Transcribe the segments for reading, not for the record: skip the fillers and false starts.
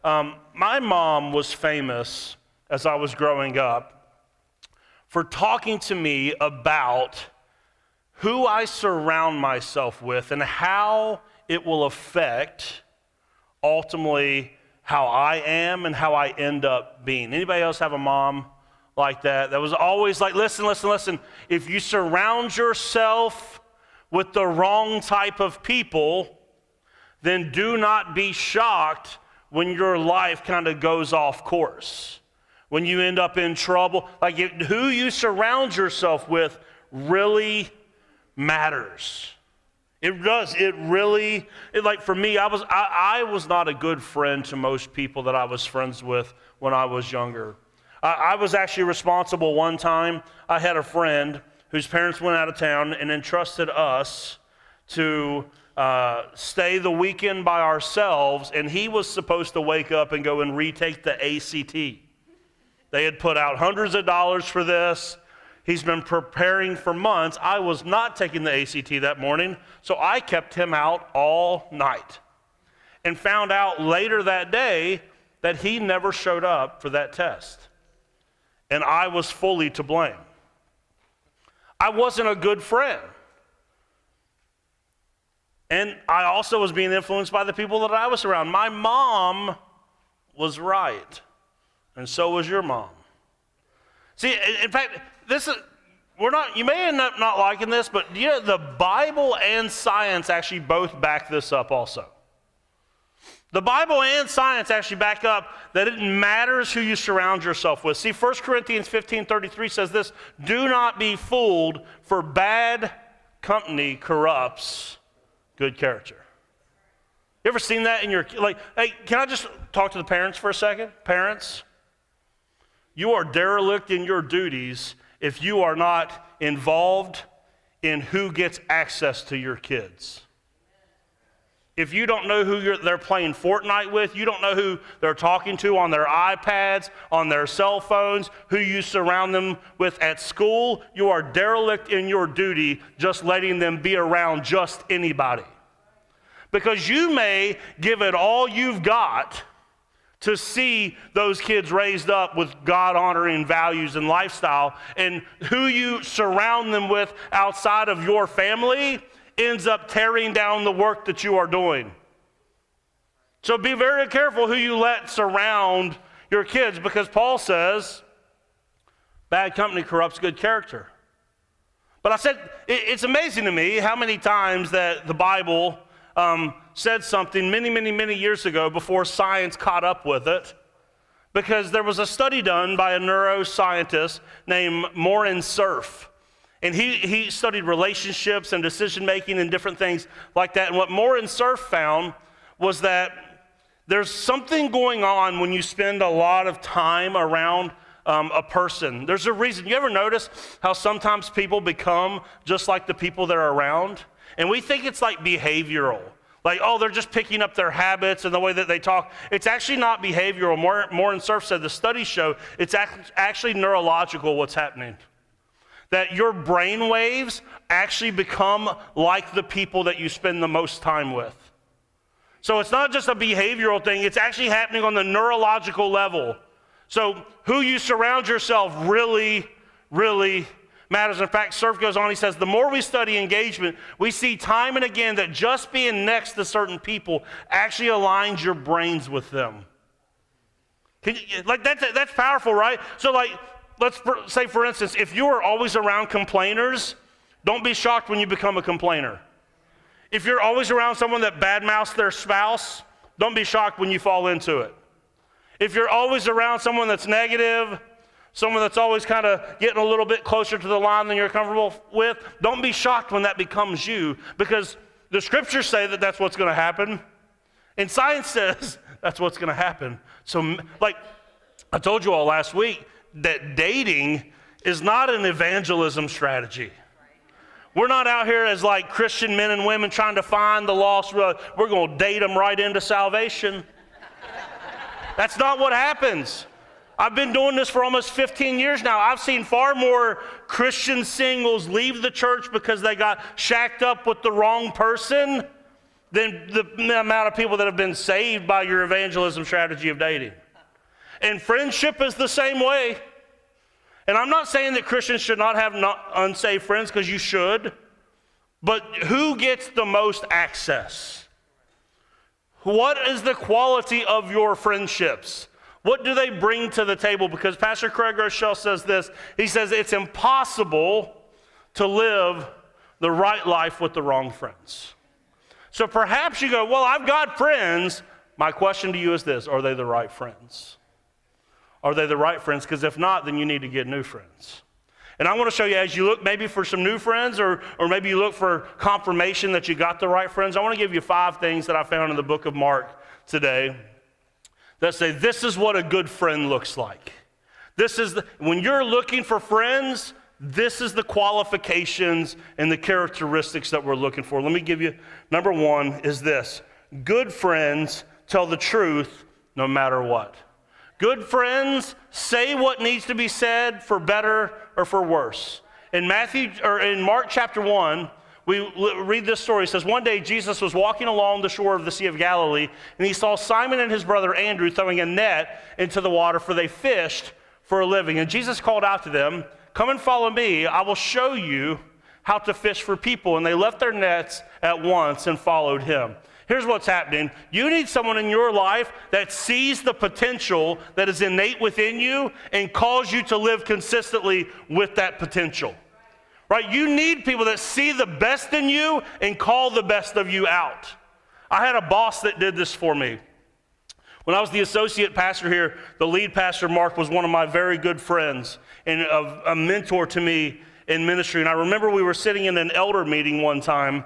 My mom was famous as I was growing up for talking to me about who I surround myself with and how it will affect ultimately how I am and how I end up being. Anybody else have a mom like that? That was always like, listen. If you surround yourself with the wrong type of people, then do not be shocked when your life kind of goes off course. When you end up in trouble, who you surround yourself with really matters. It does. For me, I was not a good friend to most people that I was friends with when I was younger. I was actually responsible one time. I had a friend whose parents went out of town and entrusted us to stay the weekend by ourselves, and he was supposed to wake up and go and retake the ACT. They had put out hundreds of dollars for this. He's been preparing for months. I was not taking the ACT that morning, so I kept him out all night and found out later that day that he never showed up for that test. And I was fully to blame. I wasn't a good friend. And I also was being influenced by the people that I was around. My mom was right, and so was your mom. See, in fact, you may end up not liking this, but the Bible and science actually both back this up also. The Bible and science actually back up that it matters who you surround yourself with. See, 1 Corinthians 15:33 says this, do not be fooled, for bad company corrupts good character. You ever seen that in your, hey, can I just talk to the parents for a second? Parents, you are derelict in your duties if you are not involved in who gets access to your kids. If you don't know who they're playing Fortnite with, you don't know who they're talking to on their iPads, on their cell phones, who you surround them with at school, you are derelict in your duty just letting them be around just anybody. Because you may give it all you've got to see those kids raised up with God-honoring values and lifestyle, and who you surround them with outside of your family ends up tearing down the work that you are doing. So be very careful who you let surround your kids, because Paul says, bad company corrupts good character. But I said, it's amazing to me how many times that the Bible said something many years ago before science caught up with it, because there was a study done by a neuroscientist named Morin Cerf. And he studied relationships and decision-making and different things like that. And what Morin Cerf found was that there's something going on when you spend a lot of time around a person. There's a reason. You ever notice how sometimes people become just like the people they're around? And we think it's like behavioral. Like, oh, they're just picking up their habits and the way that they talk. It's actually not behavioral. Morin Cerf said the studies show it's actually neurological what's happening. That your brain waves actually become like the people that you spend the most time with. So it's not just a behavioral thing, it's actually happening on the neurological level. So who you surround yourself really matters. In fact, Cerf goes on, he says, the more we study engagement, we see time and again that just being next to certain people actually aligns your brains with them. That's powerful, right? So let's say, for instance, if you are always around complainers, don't be shocked when you become a complainer. If you're always around someone that badmouths their spouse, don't be shocked when you fall into it. If you're always around someone that's negative, someone that's always kind of getting a little bit closer to the line than you're comfortable with, don't be shocked when that becomes you, because the scriptures say that that's what's going to happen, and science says that's what's going to happen. So, like I told you all last week, that dating is not an evangelism strategy. We're not out here as like Christian men and women trying to find the lost. We're going to date them right into salvation. That's not what happens. I've been doing this for almost 15 years now. I've seen far more Christian singles leave the church because they got shacked up with the wrong person than the amount of people that have been saved by your evangelism strategy of dating. And friendship is the same way. And I'm not saying that Christians should not have unsaved friends, because you should. But who gets the most access? What is the quality of your friendships? What do they bring to the table? Because Pastor Craig Rochelle says this. He says it's impossible to live the right life with the wrong friends. So perhaps you go, well, I've got friends. My question to you is this: are they the right friends? Are they the right friends? Because if not, then you need to get new friends. And I want to show you, as you look maybe for some new friends, or maybe you look for confirmation that you got the right friends, I want to give you 5 things that I found in the book of Mark today that say this is what a good friend looks like. When you're looking for friends, this is the qualifications and the characteristics that we're looking for. Let me give you, number 1 is this: good friends tell the truth no matter what. Good friends say what needs to be said, for better or for worse. In Mark chapter 1, we read this story. It says, one day Jesus was walking along the shore of the Sea of Galilee, and he saw Simon and his brother Andrew throwing a net into the water, for they fished for a living. And Jesus called out to them, "Come and follow me. I will show you how to fish for people." And they left their nets at once and followed him. Here's what's happening. You need someone in your life that sees the potential that is innate within you and calls you to live consistently with that potential. Right? You need people that see the best in you and call the best of you out. I had a boss that did this for me. When I was the associate pastor here, the lead pastor, Mark, was one of my very good friends and a mentor to me in ministry. And I remember we were sitting in an elder meeting one time,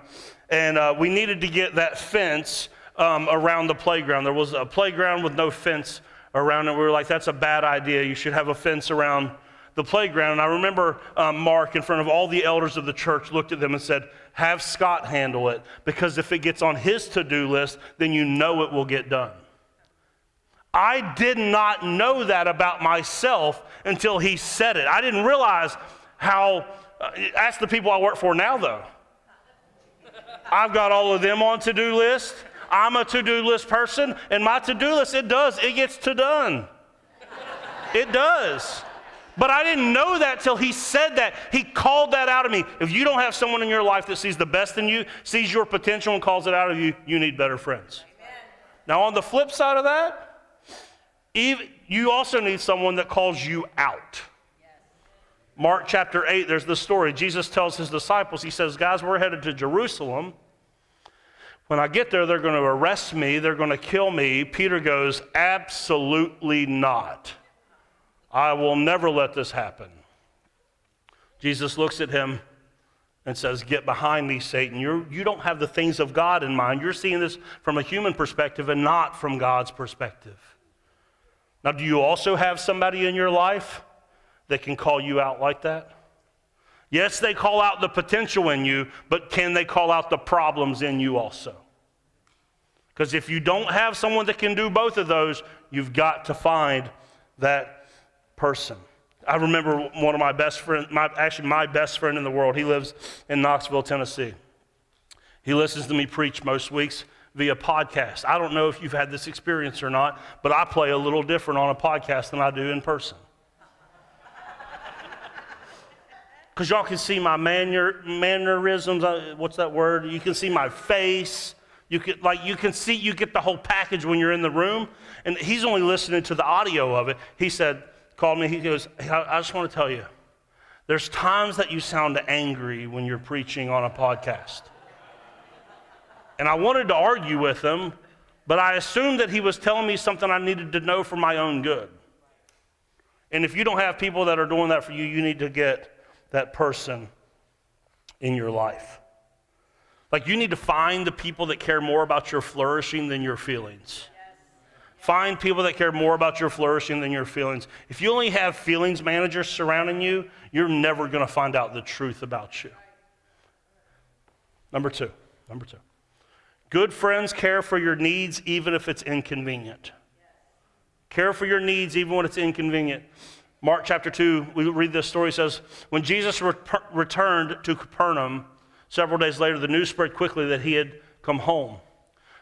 and we needed to get that fence around the playground. There was a playground with no fence around it. We were like, that's a bad idea. You should have a fence around the playground. And I remember Mark, in front of all the elders of the church, looked at them and said, have Scott handle it, because if it gets on his to-do list, then you know it will get done. I did not know that about myself until he said it. I didn't realize how, ask the people I work for now though. I've got all of them on to-do list. I'm a to-do list person, and my to-do list, it gets to done. It does. But I didn't know that till he said that. He called that out of me. If you don't have someone in your life that sees the best in you, sees your potential and calls it out of you, you need better friends. Amen. Now on the flip side of that, you also need someone that calls you out. Mark chapter 8, there's this story. Jesus tells his disciples, he says, guys, we're headed to Jerusalem. When I get there, they're going to arrest me. They're going to kill me. Peter goes, absolutely not. I will never let this happen. Jesus looks at him and says, get behind me, Satan. You don't have the things of God in mind. You're seeing this from a human perspective and not from God's perspective. Now, do you also have somebody in your life that can call you out like that? Yes, they call out the potential in you, but can they call out the problems in you also? Because if you don't have someone that can do both of those, you've got to find that person. I remember one of my best friends, my best friend in the world. He lives in Knoxville, Tennessee. He listens to me preach most weeks via podcast. I don't know if you've had this experience or not, but I play a little different on a podcast than I do in person. Because y'all can see my mannerisms, what's that word? You can see my face. You get the whole package when you're in the room. And he's only listening to the audio of it. He called me, he goes, I just want to tell you, there's times that you sound angry when you're preaching on a podcast. And I wanted to argue with him, but I assumed that he was telling me something I needed to know for my own good. And if you don't have people that are doing that for you, you need to get that person in your life. Like, you need to find the people that care more about your flourishing than your feelings. Find people that care more about your flourishing than your feelings. If you only have feelings managers surrounding you, you're never going to find out the truth about you. Number two. Good friends care for your needs even if it's inconvenient. Care for your needs even when it's inconvenient. Mark chapter 2, we read this story. It says, when Jesus returned to Capernaum several days later, the news spread quickly that he had come home.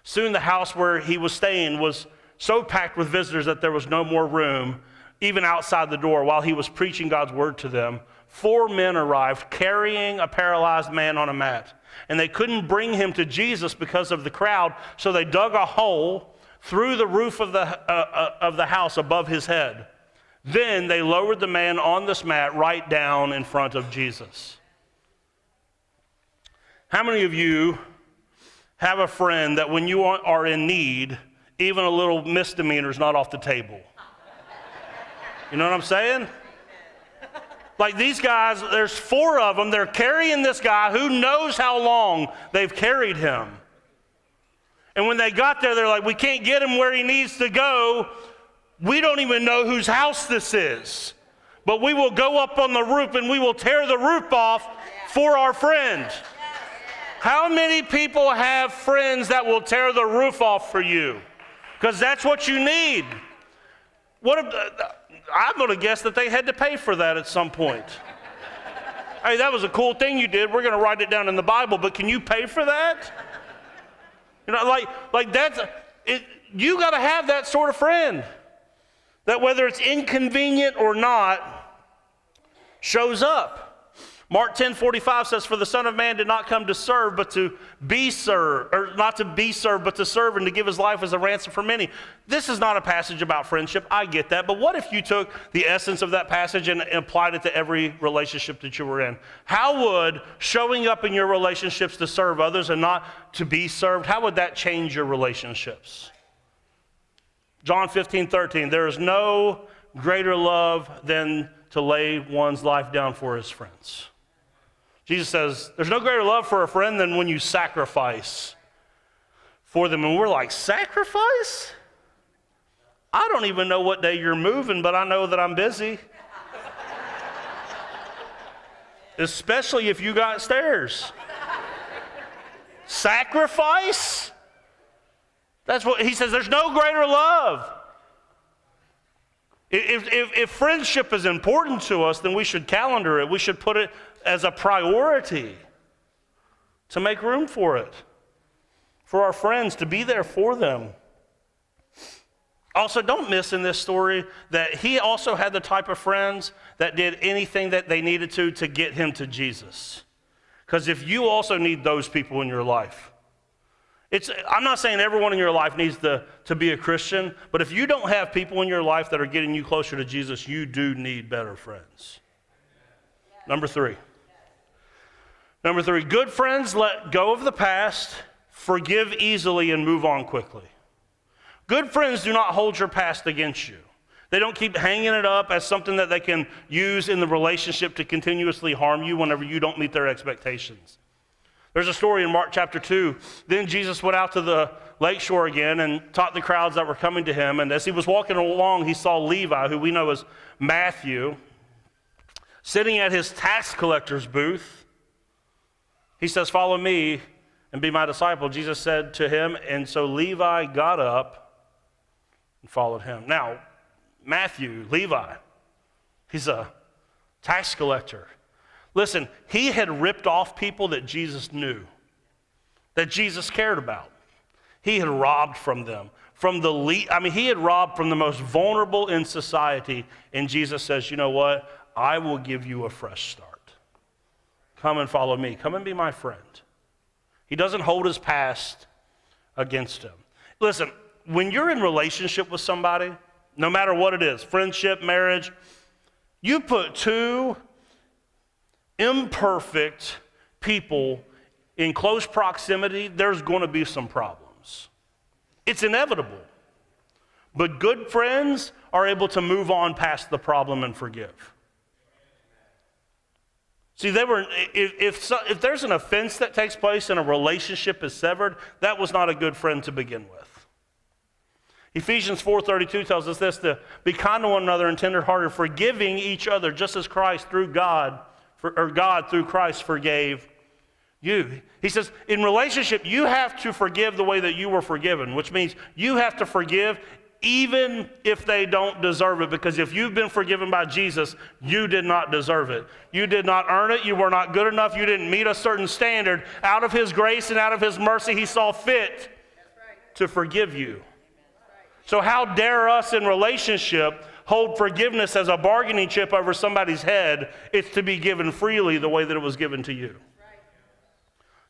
Soon the house where he was staying was so packed with visitors that there was no more room, even outside the door. While he was preaching God's word to them, 4 men arrived carrying a paralyzed man on a mat. And they couldn't bring him to Jesus because of the crowd, so they dug a hole through the roof of the house above his head. Then they lowered the man on this mat right down in front of Jesus. How many of you have a friend that when you are in need, even a little misdemeanor is not off the table? You know what I'm saying? Like these guys, there's 4 of them. They're carrying this guy who knows how long they've carried him. And when they got there, they're like, we can't get him where he needs to go. We don't even know whose house this is. But we will go up on the roof and we will tear the roof off for our friend. How many people have friends that will tear the roof off for you? Because that's what you need. I'm going to guess that they had to pay for that at some point. Hey, that was a cool thing you did. We're going to write it down in the Bible, but can you pay for that? You know, like that's it. You got to have that sort of friend that whether it's inconvenient or not, shows up. Mark 10:45 says, "For the Son of Man did not come to serve, but to be served, or not to be served, but to serve and to give his life as a ransom for many." This is not a passage about friendship. I get that. But what if you took the essence of that passage and applied it to every relationship that you were in? How would showing up in your relationships to serve others and not to be served, how would that change your relationships? John 15:13, "There is no greater love than to lay one's life down for his friends." Jesus says, there's no greater love for a friend than when you sacrifice for them. And we're like, sacrifice? I don't even know what day you're moving, but I know that I'm busy. Especially if you got stairs. Sacrifice? That's what he says, there's no greater love. If friendship is important to us, then we should calendar it. We should put it as a priority to make room for it, for our friends, to be there for them. Also, don't miss in this story that he also had the type of friends that did anything that they needed to get him to Jesus. Because if you also need those people in your life, I'm not saying everyone in your life needs to be a Christian, but if you don't have people in your life that are getting you closer to Jesus, you do need better friends. Number three, good friends let go of the past, forgive easily, and move on quickly. Good friends do not hold your past against you. They don't keep hanging it up as something that they can use in the relationship to continuously harm you whenever you don't meet their expectations. There's a story in Mark chapter 2. Then Jesus went out to the lakeshore again and taught the crowds that were coming to him. And as he was walking along, he saw Levi, who we know as Matthew, sitting at his tax collector's booth. He says, "Follow me and be my disciple." Jesus said to him, and so Levi got up and followed him. Now, Matthew, Levi, he's a tax collector. Listen, he had ripped off people that Jesus knew, that Jesus cared about. He had robbed from them. He had robbed from the most vulnerable in society, and Jesus says, you know what? I will give you a fresh start. Come and follow me. Come and be my friend. He doesn't hold his past against him. Listen, when you're in relationship with somebody, no matter what it is, friendship, marriage, you put two imperfect people in close proximity, there's going to be some problems. It's inevitable. But good friends are able to move on past the problem and forgive. See, if there's an offense that takes place and a relationship is severed, that was not a good friend to begin with. Ephesians 4:32 tells us this, to be kind to one another and tenderhearted, forgiving each other, just as God through Christ forgave you. He says, in relationship, you have to forgive the way that you were forgiven, which means you have to forgive even if they don't deserve it, because if you've been forgiven by Jesus, you did not deserve it. You did not earn it. You were not good enough. You didn't meet a certain standard. Out of his grace and out of his mercy, he saw fit to forgive you. So how dare us in relationship hold forgiveness as a bargaining chip over somebody's head? It's to be given freely the way that it was given to you.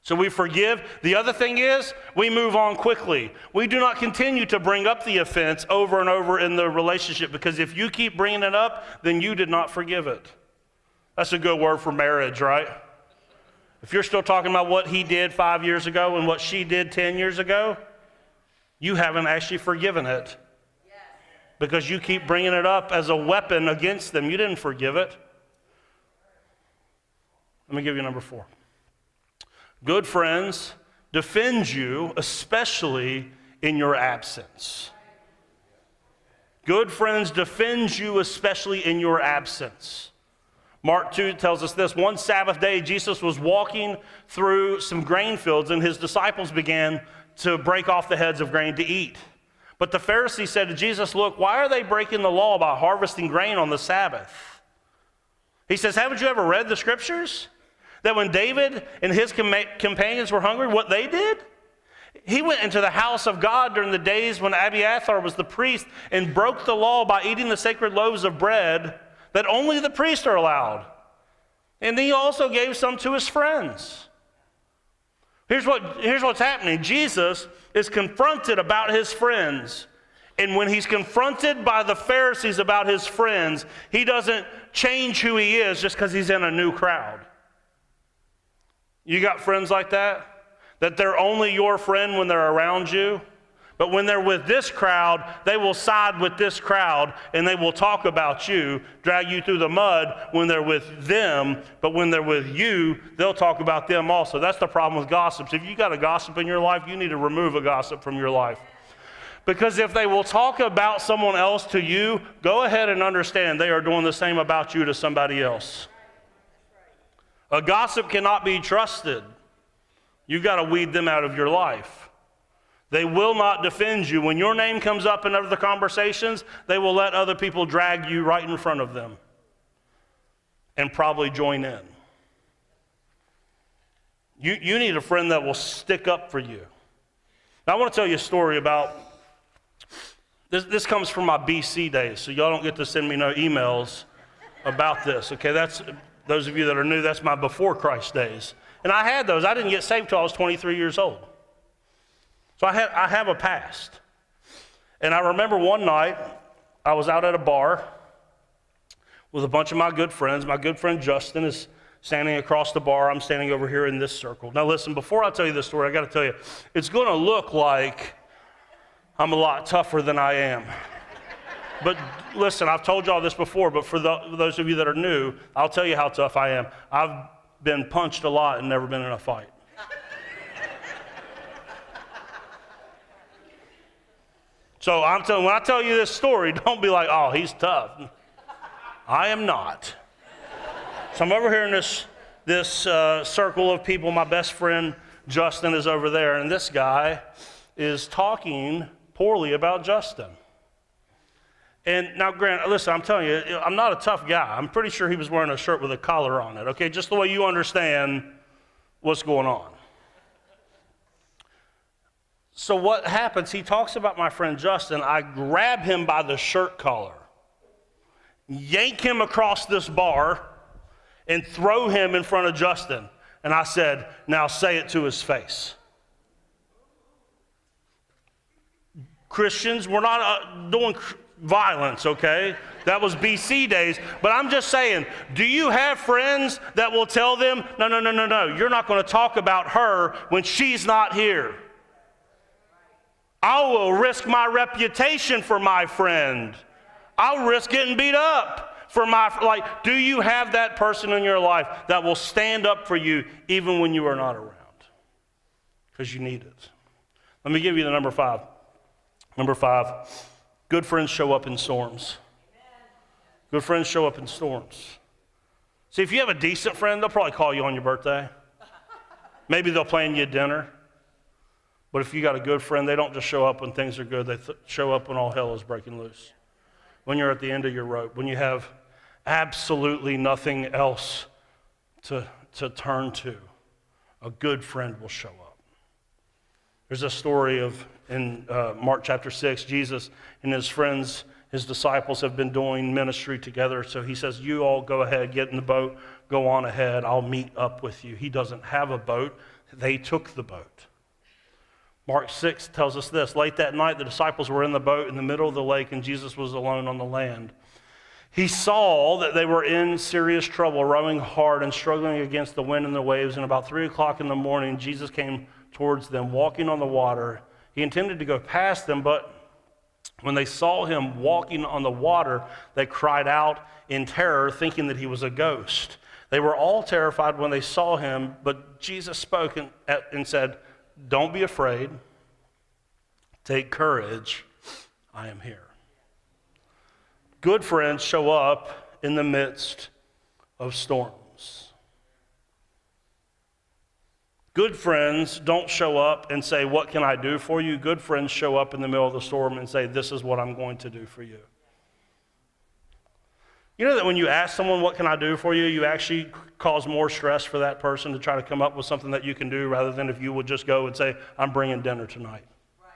So we forgive. The other thing is we move on quickly. We do not continue to bring up the offense over and over in the relationship, because if you keep bringing it up, then you did not forgive it. That's a good word for marriage, right? If you're still talking about what he did 5 years ago and what she did 10 years ago, you haven't actually forgiven it, because you keep bringing it up as a weapon against them. You didn't forgive it. Let me give you number 4. Good friends defend you, especially in your absence. Good friends defend you, especially in your absence. Mark 2 tells us this. One Sabbath day, Jesus was walking through some grain fields, and his disciples began to break off the heads of grain to eat. But the Pharisees said to Jesus, "Look, why are they breaking the law by harvesting grain on the Sabbath?" He says, "Haven't you ever read the scriptures? That when David and his companions were hungry, what they did? He went into the house of God during the days when Abiathar was the priest and broke the law by eating the sacred loaves of bread that only the priests are allowed. And he also gave some to his friends." Here's what's happening. Jesus is confronted about his friends. And when he's confronted by the Pharisees about his friends, he doesn't change who he is just because he's in a new crowd. You got friends like that? That they're only your friend when they're around you? But when they're with this crowd, they will side with this crowd and they will talk about you, drag you through the mud when they're with them. But when they're with you, they'll talk about them also. That's the problem with gossips. If you got a gossip in your life, you need to remove a gossip from your life. Because if they will talk about someone else to you, go ahead and understand they are doing the same about you to somebody else. A gossip cannot be trusted. You've got to weed them out of your life. They will not defend you. When your name comes up in other conversations, they will let other people drag you right in front of them and probably join in. You need a friend that will stick up for you. Now, I want to tell you a story about, this comes from my BC days, so y'all don't get to send me no emails about this, okay? That's, those of you that are new, that's my before Christ days. And I had those. I didn't get saved till I was 23 years old. So I have a past. And I remember one night, I was out at a bar with a bunch of my good friends. My good friend Justin is standing across the bar. I'm standing over here in this circle. Now listen, before I tell you this story, I got to tell you, it's going to look like I'm a lot tougher than I am. But listen, I've told y'all this before, but for those of you that are new, I'll tell you how tough I am. I've been punched a lot and never been in a fight. So I'm telling, when I tell you this story, don't be like, "Oh, he's tough." I am not. So I'm over here in this circle of people. My best friend Justin is over there, and this guy is talking poorly about Justin. And now, Grant, listen, I'm telling you, I'm not a tough guy. I'm pretty sure he was wearing a shirt with a collar on it, okay? Just the way you understand what's going on. So what happens, he talks about my friend Justin. I grab him by the shirt collar, yank him across this bar, and throw him in front of Justin. And I said, "Now say it to his face." Christians, we're not doing violence, okay? That was BC days. But I'm just saying, do you have friends that will tell them, no, you're not going to talk about her when she's not here? I will risk my reputation for my friend. I'll risk getting beat up for do you have that person in your life that will stand up for you even when you are not around? Because you need it. Let me give you the number 5. Number 5, good friends show up in storms. Good friends show up in storms. See, if you have a decent friend, they'll probably call you on your birthday. Maybe they'll plan you a dinner. But if you got a good friend, they don't just show up when things are good. They show up when all hell is breaking loose. When you're at the end of your rope, when you have absolutely nothing else to turn to, a good friend will show up. There's a story of in Mark chapter 6, Jesus and his friends, his disciples have been doing ministry together. So he says, you all go ahead, get in the boat, go on ahead. I'll meet up with you. He doesn't have a boat. They took the boat. Mark 6 tells us this. Late that night, the disciples were in the boat in the middle of the lake, and Jesus was alone on the land. He saw that they were in serious trouble, rowing hard and struggling against the wind and the waves. And about 3 o'clock in the morning, Jesus came towards them, walking on the water. He intended to go past them, but when they saw him walking on the water, they cried out in terror, thinking that he was a ghost. They were all terrified when they saw him, but Jesus spoke and said, don't be afraid. Take courage. I am here. Good friends show up in the midst of storms. Good friends don't show up and say, what can I do for you? Good friends show up in the middle of the storm and say, this is what I'm going to do for you. You know that when you ask someone, what can I do for you, you actually cause more stress for that person to try to come up with something that you can do rather than if you would just go and say, I'm bringing dinner tonight. Right.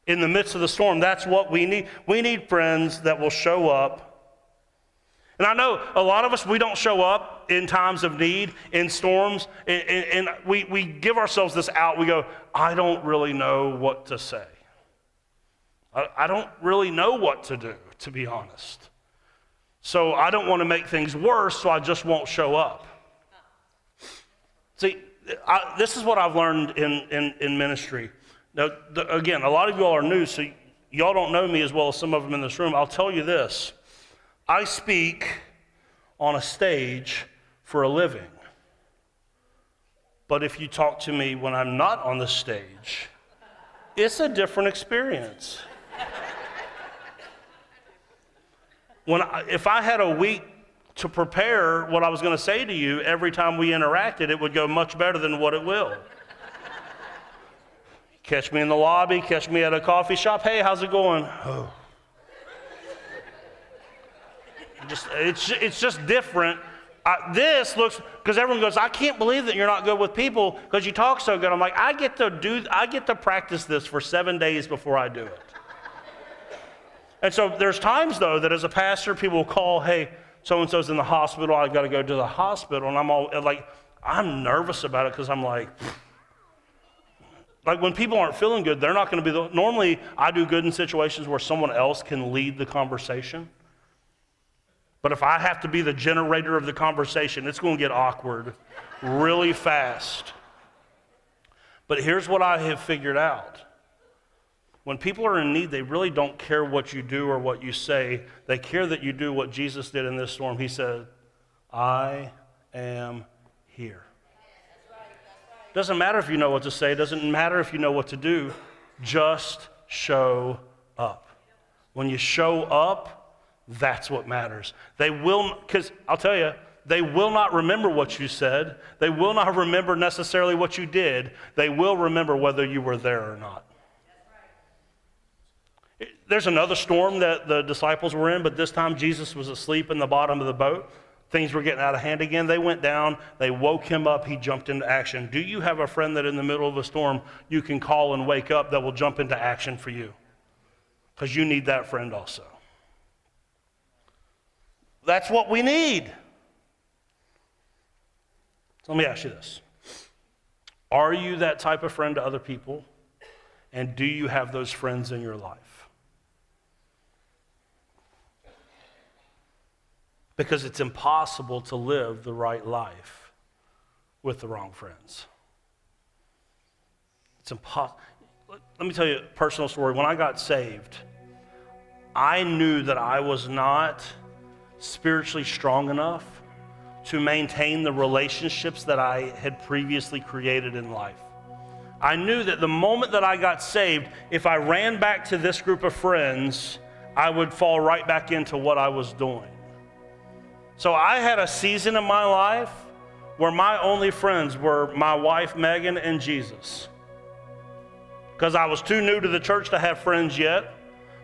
In the midst of the storm, that's what we need. We need friends that will show up. And I know a lot of us, we don't show up in times of need, in storms, and we give ourselves this out. We go, I don't really know what to say. I don't really know what to do, to be honest. So I don't want to make things worse, so I just won't show up. See, this is what I've learned in ministry. Now, again, a lot of y'all are new, so y'all don't know me as well as some of them in this room. I'll tell you this. I speak on a stage for a living. But if you talk to me when I'm not on the stage, it's a different experience. If I had a week to prepare what I was going to say to you every time we interacted, it would go much better than what it will. Catch me in the lobby, catch me at a coffee shop. Hey, how's it going? Oh. It's just different. This looks, because everyone goes, I can't believe that you're not good with people because you talk so good. I'm like, I get to practice this for 7 days before I do it. And so there's times, though, that as a pastor, people will call, hey, so-and-so's in the hospital, I got to go to the hospital. And I'm all like, I'm nervous about it because I'm like when people aren't feeling good, they're not going to be normally I do good in situations where someone else can lead the conversation. But if I have to be the generator of the conversation, it's going to get awkward really fast. But here's what I have figured out. When people are in need, they really don't care what you do or what you say. They care that you do what Jesus did in this storm. He said, I am here. Doesn't matter if you know what to say. Doesn't matter if you know what to do. Just show up. When you show up, that's what matters. They will, because I'll tell you, they will not remember what you said. They will not remember necessarily what you did. They will remember whether you were there or not. There's another storm that the disciples were in, but this time Jesus was asleep in the bottom of the boat. Things were getting out of hand again. They went down. They woke him up. He jumped into action. Do you have a friend that in the middle of a storm you can call and wake up that will jump into action for you? Because you need that friend also. That's what we need. So let me ask you this. Are you that type of friend to other people? And do you have those friends in your life? Because it's impossible to live the right life with the wrong friends. It's impossible. Let me tell you a personal story. When I got saved, I knew that I was not spiritually strong enough to maintain the relationships that I had previously created in life. I knew that the moment that I got saved, if I ran back to this group of friends, I would fall right back into what I was doing. So I had a season in my life where my only friends were my wife, Megan, and Jesus. Because I was too new to the church to have friends yet.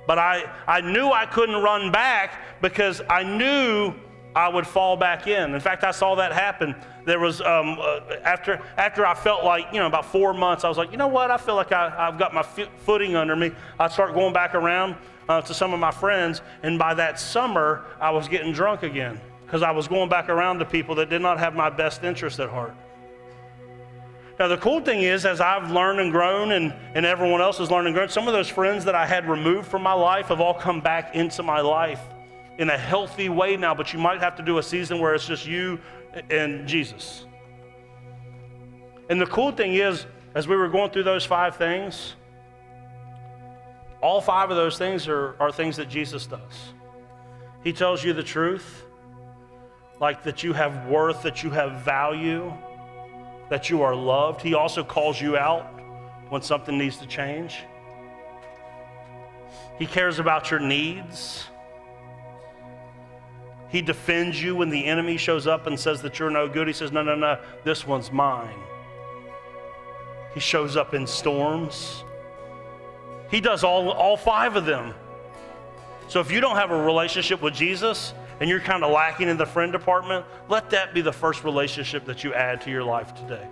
But I knew I couldn't run back because I knew I would fall back in. In fact, I saw that happen. There was, after I felt like, about 4 months, I was like, you know what? I feel like I've got my footing under me. I start going back around to some of my friends, and by that summer, I was getting drunk again because I was going back around to people that did not have my best interest at heart. Now, the cool thing is, as I've learned and grown, and everyone else has learned and grown, some of those friends that I had removed from my life have all come back into my life in a healthy way now, but you might have to do a season where it's just you and Jesus. And the cool thing is, as we were going through those 5 things, all 5 of those things are things that Jesus does. He tells you the truth, like that you have worth, that you have value, that you are loved. He also calls you out when something needs to change. He cares about your needs. He defends you when the enemy shows up and says that you're no good. He says, no, this one's mine. He shows up in storms. He does all 5 of them. So if you don't have a relationship with Jesus and you're kind of lacking in the friend department, let that be the first relationship that you add to your life today.